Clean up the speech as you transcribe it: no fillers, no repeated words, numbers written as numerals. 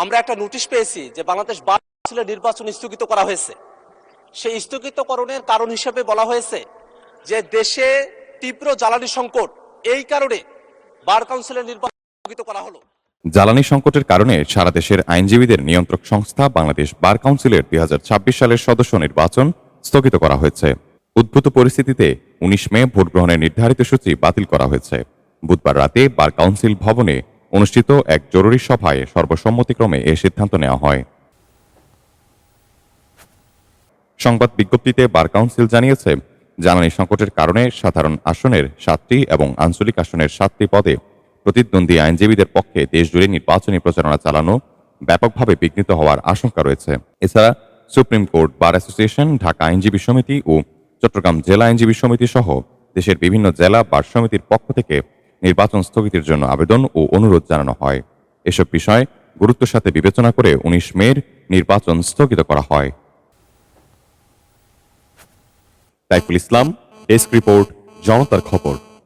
আমরা একটা নোটিশ পেয়েছি যে বাংলাদেশ বার কাউন্সিলের নির্বাচন স্থগিত করা হয়েছে। সেই স্থগিতকরণের কারণ হিসেবে বলা হয়েছে যে দেশে তীব্র জ্বালানি সংকট, এই কারণে বার কাউন্সিলের নির্বাচন স্থগিত করা হলো। জ্বালানি সংকটের কারণে সারা দেশের আইনজীবীদের নিয়ন্ত্রক সংস্থা বাংলাদেশ বার কাউন্সিলের 2026 সালের সদস্য নির্বাচন স্থগিত করা হয়েছে। উদ্ভূত পরিস্থিতিতে 19 মে ভোট গ্রহণের নির্ধারিত সূচি বাতিল করা হয়েছে। বুধবার রাতে বার কাউন্সিল ভবনে অনুষ্ঠিত এক জরুরি সভায় সর্বসম্মতিক্রমে এ সিদ্ধান্ত নেওয়া হয়। সংবাদ বিজ্ঞপ্তিতে বার কাউন্সিল জানিয়েছে, জ্বালানি সংকটের কারণে সাধারণ আসনের 7টি এবং আঞ্চলিক আসনের 7টি পদে প্রতিদ্বন্দ্বী আইনজীবীদের পক্ষে দেশজুড়ে নির্বাচনী প্রচারণা চালানো ব্যাপকভাবে বিঘ্নিত হওয়ার আশঙ্কা রয়েছে। এছাড়া supreme court, bar association, Dhaka আইনজীবী সমিতি ও চট্টগ্রাম জেলা আইনজীবী সমিতি সহ দেশের বিভিন্ন জেলা বার সমিতির পক্ষ থেকে নির্বাচন স্থগিতের জন্য আবেদন ও অনুরোধ জানানো হয়। এসব বিষয় গুরুত্বের সাথে বিবেচনা করে 19 মের নির্বাচন স্থগিত করা হয়। তাইফুল ইসলাম, ডেস্ক রিপোর্ট, জনতার খবর।